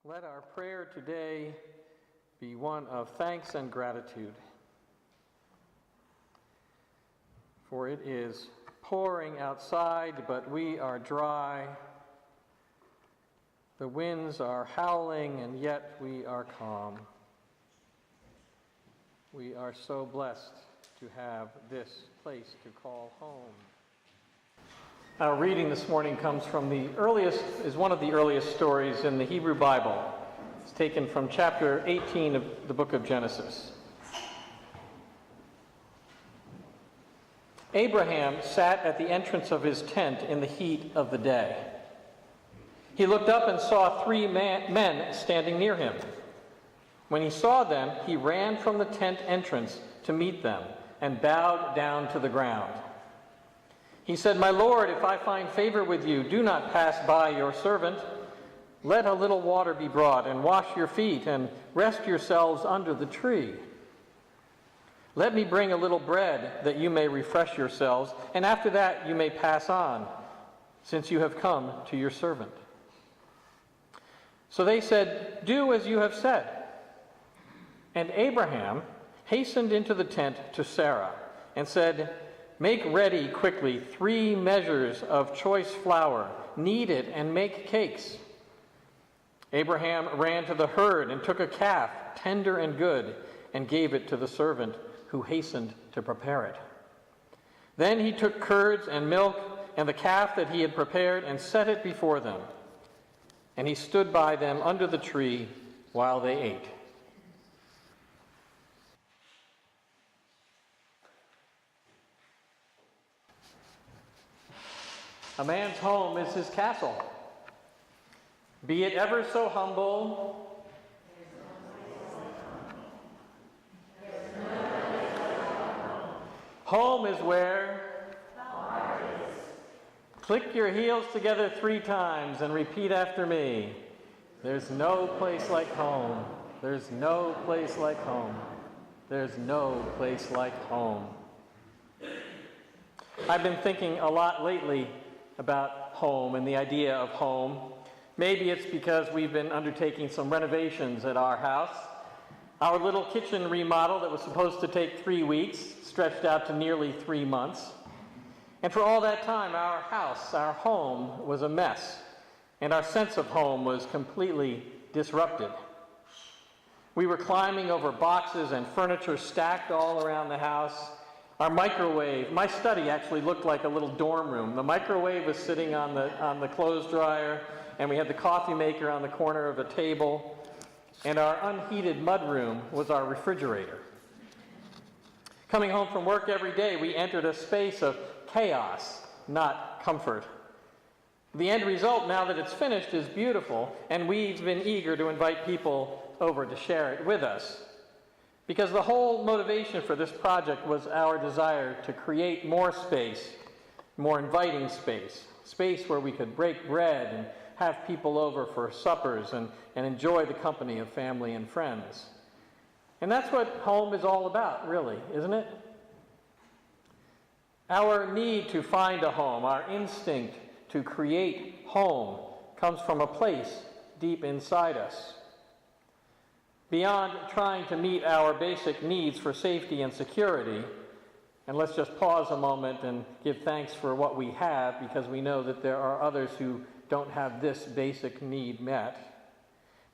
Let our prayer today be one of thanks and gratitude. For it is pouring outside, but we are dry. The winds are howling, and yet we are calm. We are so blessed to have this place to call home. Our reading this morning comes from one of the earliest stories in the Hebrew Bible. It's taken from chapter 18 of the book of Genesis. Abraham sat at the entrance of his tent in the heat of the day. He looked up and saw three men standing near him. When he saw them, he ran from the tent entrance to meet them and bowed down to the ground. He said, "My Lord, if I find favor with you, do not pass by your servant. Let a little water be brought, and wash your feet, and rest yourselves under the tree. Let me bring a little bread, that you may refresh yourselves, and after that you may pass on, since you have come to your servant." So they said, "Do as you have said." And Abraham hastened into the tent to Sarah, and said, "Make ready quickly 3 measures of choice flour, knead it, and make cakes." Abraham ran to the herd and took a calf, tender and good, and gave it to the servant, who hastened to prepare it. Then he took curds and milk and the calf that he had prepared and set it before them. And he stood by them under the tree while they ate. A man's home is his castle. Be it ever so humble, home is where click your heels together 3 times and repeat after me. There's no place like home. There's no place like home. There's no place like home. I've been thinking a lot lately about home and the idea of home. Maybe it's because we've been undertaking some renovations at our house. Our little kitchen remodel that was supposed to take 3 weeks stretched out to nearly 3 months. And for all that time, our house, our home, was a mess, and our sense of home was completely disrupted. We were climbing over boxes and furniture stacked all around the house. Our microwave, my study actually looked like a little dorm room. The microwave was sitting on the clothes dryer, and we had the coffee maker on the corner of a table, and our unheated mudroom was our refrigerator. Coming home from work every day, we entered a space of chaos, not comfort. The end result, now that it's finished, is beautiful, and we've been eager to invite people over to share it with us. Because the whole motivation for this project was our desire to create more space, more inviting space where we could break bread and have people over for suppers and enjoy the company of family and friends. And that's what home is all about, really, isn't it? Our need to find a home, our instinct to create home, comes from a place deep inside us. Beyond trying to meet our basic needs for safety and security, and let's just pause a moment and give thanks for what we have, because we know that there are others who don't have this basic need met.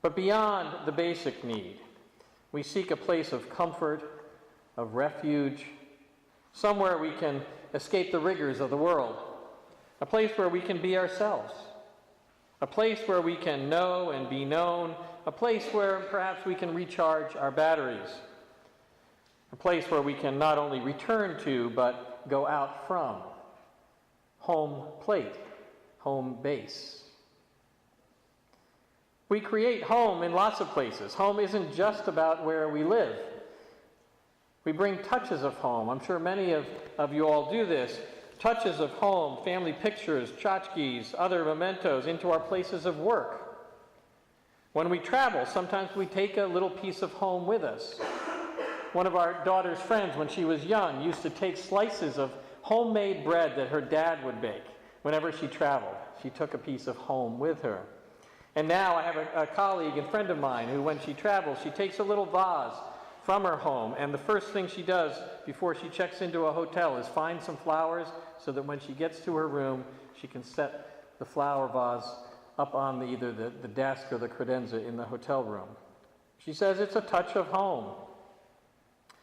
But beyond the basic need, we seek a place of comfort, of refuge, somewhere we can escape the rigors of the world, a place where we can be ourselves, a place where we can know and be known, a place where perhaps we can recharge our batteries, a place where we can not only return to but go out from. Home plate, home base. We create home in lots of places. Home isn't just about where we live. We bring touches of home. I'm sure many of you all do this. Touches of home, family pictures, tchotchkes, other mementos into our places of work. When we travel, sometimes we take a little piece of home with us. One of our daughter's friends, when she was young, used to take slices of homemade bread that her dad would bake whenever she traveled. She took a piece of home with her. And now I have a colleague and friend of mine who, when she travels, she takes a little vase from her home, and the first thing she does before she checks into a hotel is find some flowers so that when she gets to her room, she can set the flower vase up on either the desk or the credenza in the hotel room. She says it's a touch of home.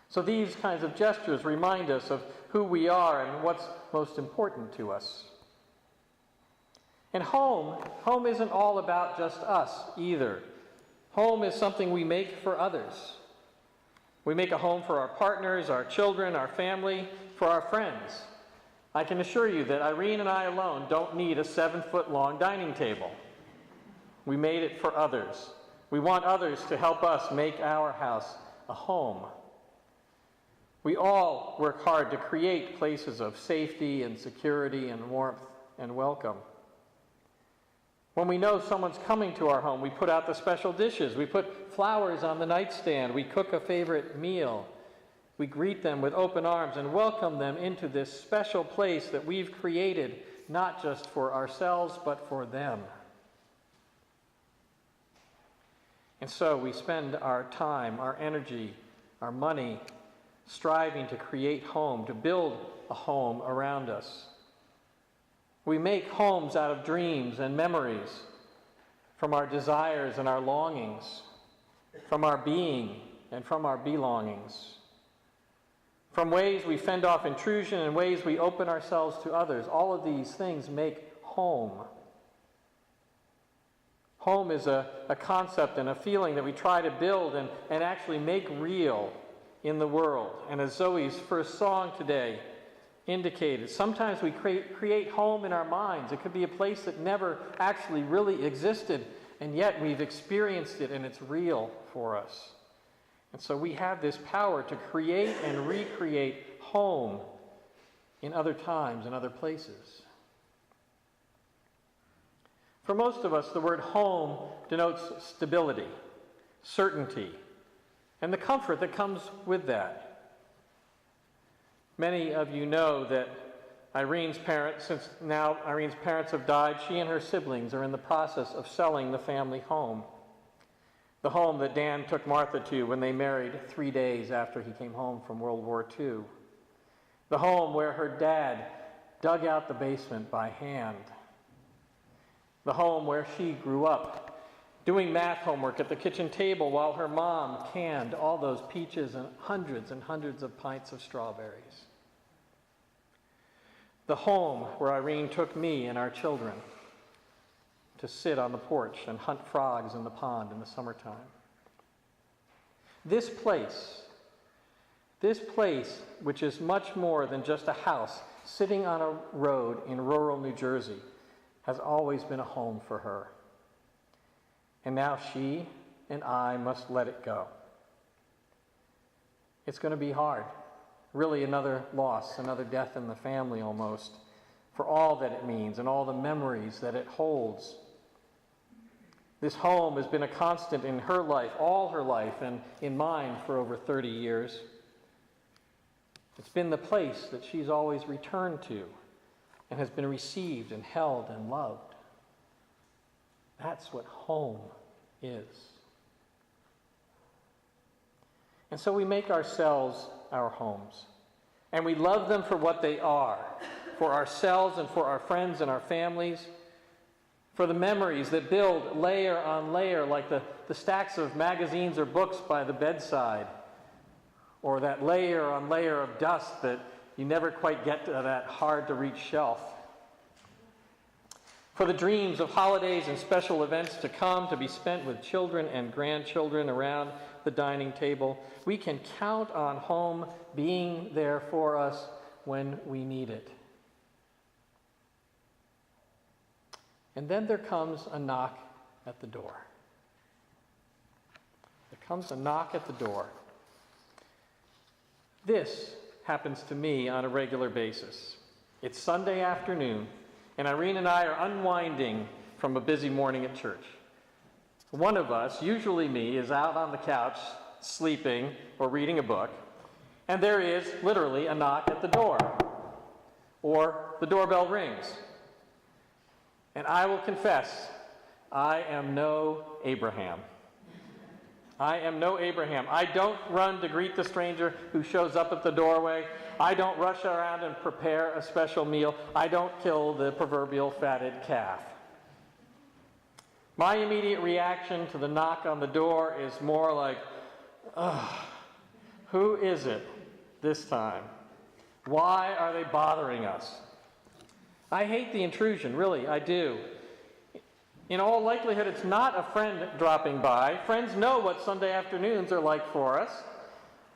So these kinds of gestures remind us of who we are and what's most important to us. And home isn't all about just us either. Home is something we make for others. We make a home for our partners, our children, our family, for our friends. I can assure you that Irene and I alone don't need a 7-foot-long dining table. We made it for others. We want others to help us make our house a home. We all work hard to create places of safety and security and warmth and welcome. When we know someone's coming to our home, we put out the special dishes. We put flowers on the nightstand. We cook a favorite meal. We greet them with open arms and welcome them into this special place that we've created, not just for ourselves, but for them. And so we spend our time, our energy, our money, striving to create home, to build a home around us. We make homes out of dreams and memories, from our desires and our longings, from our being and from our belongings, from ways we fend off intrusion and ways we open ourselves to others. All of these things make home. Home is a concept and a feeling that we try to build and actually make real in the world. And as Zoe's first song today indicated, sometimes we create home in our minds. It could be a place that never actually really existed, and yet we've experienced it and it's real for us. And so we have this power to create and recreate home in other times and other places. For most of us, the word home denotes stability, certainty, and the comfort that comes with that. Many of you know that Irene's parents, since now Irene's parents have died, she and her siblings are in the process of selling the family home. The home that Dan took Martha to when they married 3 days after he came home from World War II. The home where her dad dug out the basement by hand. The home where she grew up, doing math homework at the kitchen table while her mom canned all those peaches and hundreds of pints of strawberries. The home where Irene took me and our children to sit on the porch and hunt frogs in the pond in the summertime. This place, which is much more than just a house sitting on a road in rural New Jersey, has always been a home for her. And now she and I must let it go. It's going to be hard. Really another loss, another death in the family almost, for all that it means and all the memories that it holds. This home has been a constant in her life, all her life, and in mine for over 30 years. It's been the place that she's always returned to and has been received and held and loved. That's what home is. And so we make ourselves our homes. And we love them for what they are, for ourselves and for our friends and our families, for the memories that build layer on layer like the stacks of magazines or books by the bedside, or that layer on layer of dust that you never quite get to that hard-to-reach shelf. For the dreams of holidays and special events to come, to be spent with children and grandchildren around the dining table. We can count on home being there for us when we need it. And then there comes a knock at the door. There comes a knock at the door. This happens to me on a regular basis. It's Sunday afternoon, and Irene and I are unwinding from a busy morning at church. One of us, usually me, is out on the couch sleeping or reading a book, and there is literally a knock at the door, or the doorbell rings. And I will confess I am no Abraham. I am no Abraham. I don't run to greet the stranger who shows up at the doorway. I don't rush around and prepare a special meal. I don't kill the proverbial fatted calf. My immediate reaction to the knock on the door is more like, ugh, who is it this time? Why are they bothering us? I hate the intrusion, really, I do. In all likelihood, it's not a friend dropping by. Friends know what Sunday afternoons are like for us.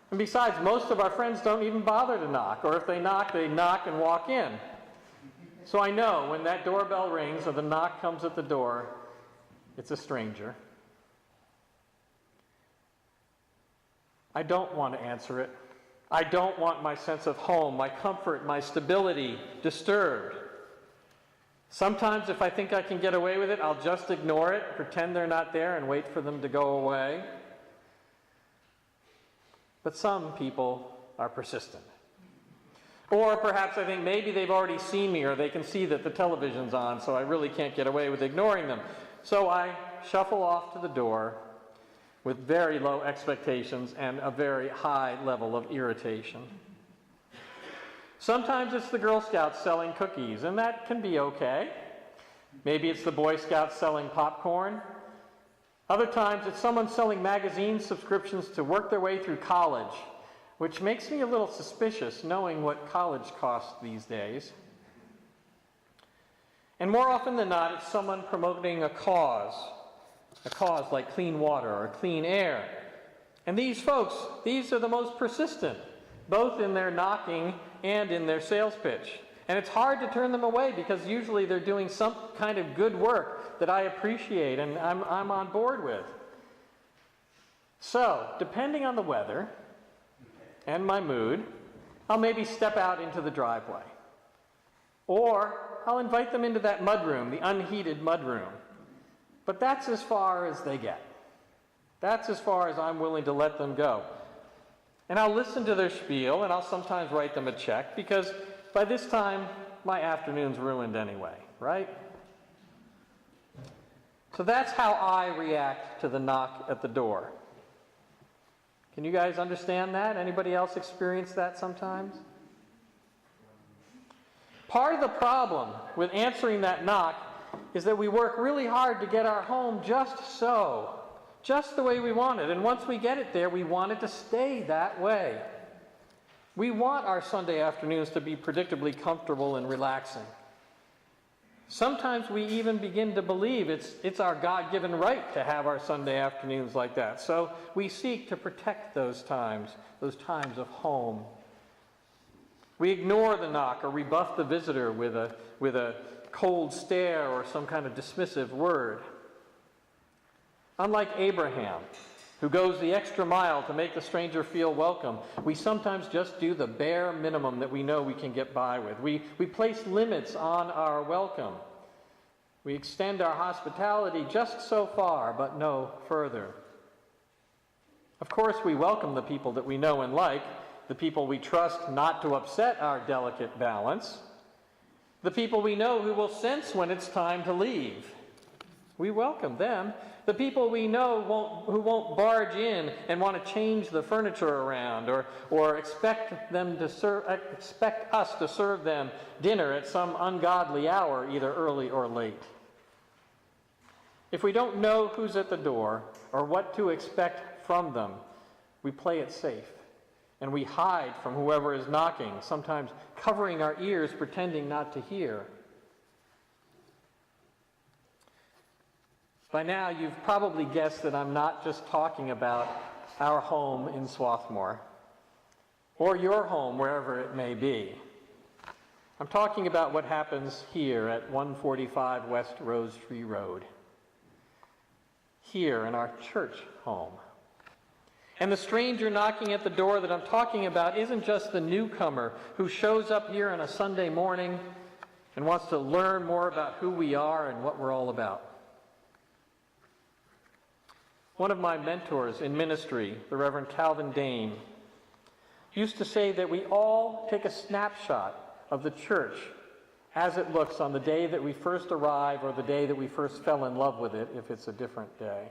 And besides, most of our friends don't even bother to knock, or if they knock and walk in. So I know when that doorbell rings or the knock comes at the door, it's a stranger. I don't want to answer it. I don't want my sense of home, my comfort, my stability disturbed. Sometimes if I think I can get away with it, I'll just ignore it, pretend they're not there, and wait for them to go away. But some people are persistent. Or perhaps I think maybe they've already seen me, or they can see that the television's on, so I really can't get away with ignoring them. So I shuffle off to the door with very low expectations and a very high level of irritation. Sometimes it's the Girl Scouts selling cookies, and that can be okay. Maybe it's the Boy Scouts selling popcorn. Other times it's someone selling magazine subscriptions to work their way through college, which makes me a little suspicious knowing what college costs these days. And more often than not, it's someone promoting a cause like clean water or clean air. And these folks, these are the most persistent, both in their knocking and in their sales pitch. And it's hard to turn them away because usually they're doing some kind of good work that I appreciate and I'm on board with. So, depending on the weather and my mood, I'll maybe step out into the driveway. Or I'll invite them into that mudroom, the unheated mudroom. But that's as far as they get. That's as far as I'm willing to let them go. And I'll listen to their spiel, and I'll sometimes write them a check, because by this time, my afternoon's ruined anyway, right? So that's how I react to the knock at the door. Can you guys understand that? Anybody else experience that sometimes? Part of the problem with answering that knock is that we work really hard to get our home just so, just the way we want it. And once we get it there, we want it to stay that way. We want our Sunday afternoons to be predictably comfortable and relaxing. Sometimes we even begin to believe it's our God-given right to have our Sunday afternoons like that. So we seek to protect those times of home. We ignore the knock or rebuff the visitor with a cold stare or some kind of dismissive word. Unlike Abraham, who goes the extra mile to make the stranger feel welcome, we sometimes just do the bare minimum that we know we can get by with. We place limits on our welcome. We extend our hospitality just so far, but no further. Of course, we welcome the people that we know and like, the people we trust not to upset our delicate balance, the people we know who will sense when it's time to leave. We welcome them. The people we know who won't barge in and want to change the furniture around or expect us to serve them dinner at some ungodly hour, either early or late. If we don't know who's at the door or what to expect from them, we play it safe. And we hide from whoever is knocking, sometimes covering our ears, pretending not to hear. By now, you've probably guessed that I'm not just talking about our home in Swarthmore, or your home, wherever it may be. I'm talking about what happens here at 145 West Rose Tree Road, here in our church home. And the stranger knocking at the door that I'm talking about isn't just the newcomer who shows up here on a Sunday morning and wants to learn more about who we are and what we're all about. One of my mentors in ministry, the Reverend Calvin Dane, used to say that we all take a snapshot of the church as it looks on the day that we first arrive or the day that we first fell in love with it, if it's a different day.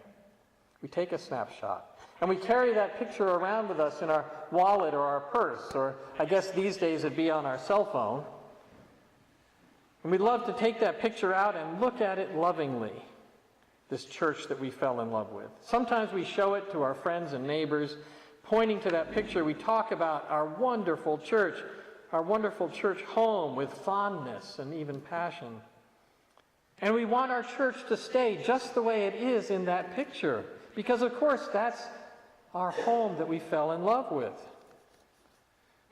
We take a snapshot, and we carry that picture around with us in our wallet or our purse, or I guess these days it'd be on our cell phone. And we love to take that picture out and look at it lovingly, this church that we fell in love with. Sometimes we show it to our friends and neighbors. Pointing to that picture, we talk about our wonderful church home with fondness and even passion. And we want our church to stay just the way it is in that picture, because of course that's our home that we fell in love with.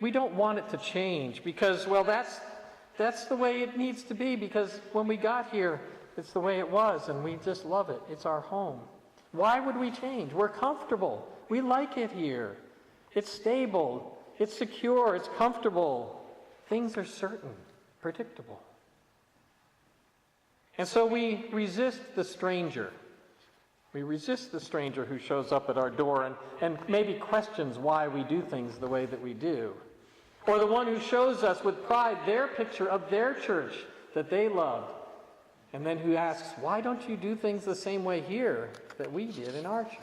We don't want it to change because, well, that's the way it needs to be, because when we got here, it's the way it was, and we just love it. It's our home. Why would we change? We're comfortable. We like it here. It's stable. It's secure. It's comfortable. Things are certain, predictable. And so we resist the stranger. We resist the stranger who shows up at our door and maybe questions why we do things the way that we do. Or the one who shows us with pride their picture of their church that they loved, and then who asks, why don't you do things the same way here that we did in our church?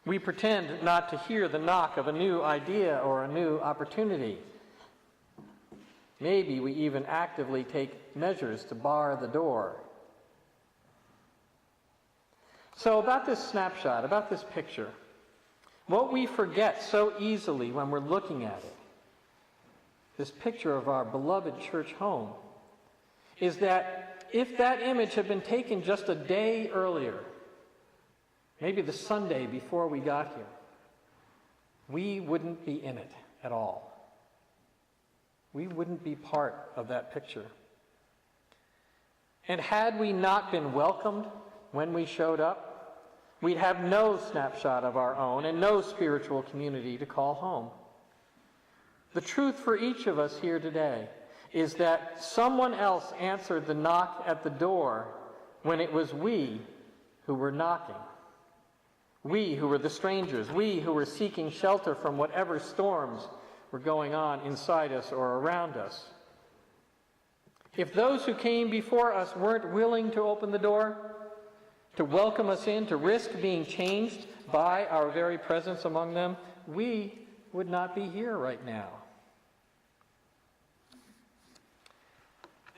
We pretend not to hear the knock of a new idea or a new opportunity. Maybe we even actively take measures to bar the door. So about this snapshot, about this picture, what we forget so easily when we're looking at it, this picture of our beloved church home, is that if that image had been taken just a day earlier, maybe the Sunday before we got here, we wouldn't be in it at all. We wouldn't be part of that picture. And had we not been welcomed when we showed up, we'd have no snapshot of our own and no spiritual community to call home. The truth for each of us here today is that someone else answered the knock at the door when it was we who were knocking. We who were the strangers, we who were seeking shelter from whatever storms were going on inside us or around us. If those who came before us weren't willing to open the door, to welcome us in, to risk being changed by our very presence among them, we would not be here right now.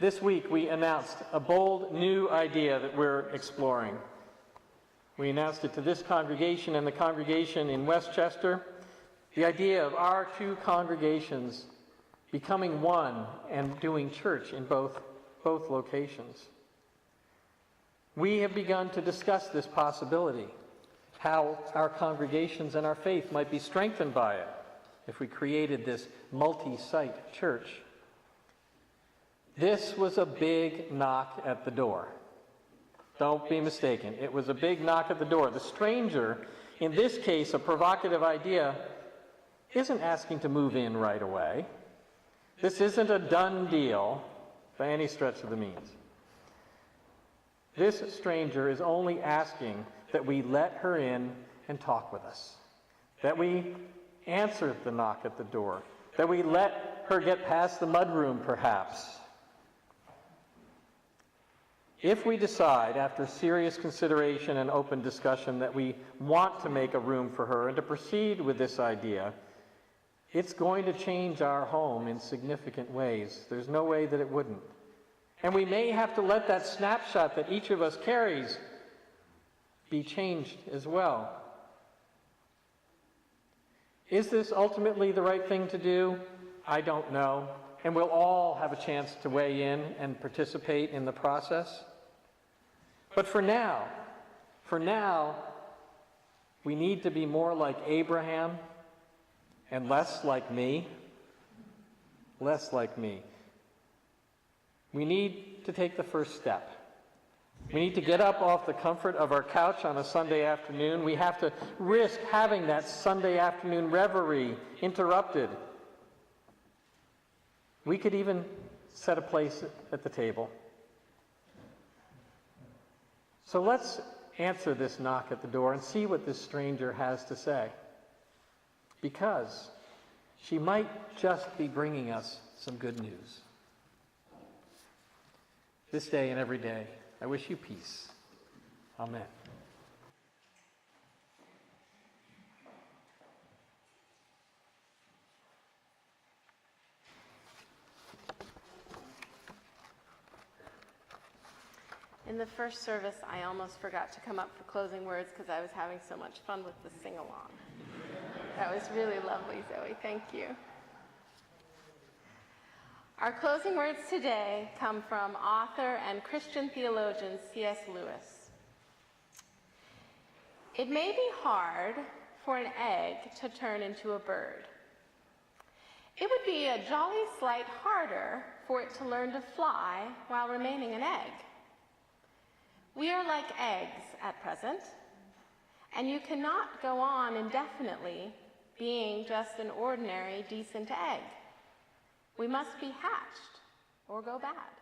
This week we announced a bold new idea that we're exploring. We announced it to this congregation and the congregation in Westchester, the idea of our two congregations becoming one and doing church in both locations. We have begun to discuss this possibility, how our congregations and our faith might be strengthened by it if we created this multi-site church. This was a big knock at the door. Don't be mistaken. It was a big knock at the door. The stranger, in this case, a provocative idea, isn't asking to move in right away. This isn't a done deal by any stretch of the means. This stranger is only asking that we let her in and talk with us, that we answer the knock at the door, that we let her get past the mudroom perhaps. If we decide, after serious consideration and open discussion, that we want to make a room for her and to proceed with this idea, it's going to change our home in significant ways. There's no way that it wouldn't. And we may have to let that snapshot that each of us carries be changed as well. Is this ultimately the right thing to do? I don't know. And we'll all have a chance to weigh in and participate in the process. But for now, we need to be more like Abraham and less like me. Less like me. We need to take the first step. We need to get up off the comfort of our couch on a Sunday afternoon. We have to risk having that Sunday afternoon reverie interrupted. We could even set a place at the table. So let's answer this knock at the door and see what this stranger has to say. Because she might just be bringing us some good news. This day and every day, I wish you peace. Amen. In the first service, I almost forgot to come up for closing words because I was having so much fun with the sing-along. That was really lovely, Zoe. Thank you. Our closing words today come from author and Christian theologian C.S. Lewis. It may be hard for an egg to turn into a bird. It would be a jolly sight harder for it to learn to fly while remaining an egg. We are like eggs at present, and you cannot go on indefinitely being just an ordinary, decent egg. We must be hatched or go bad.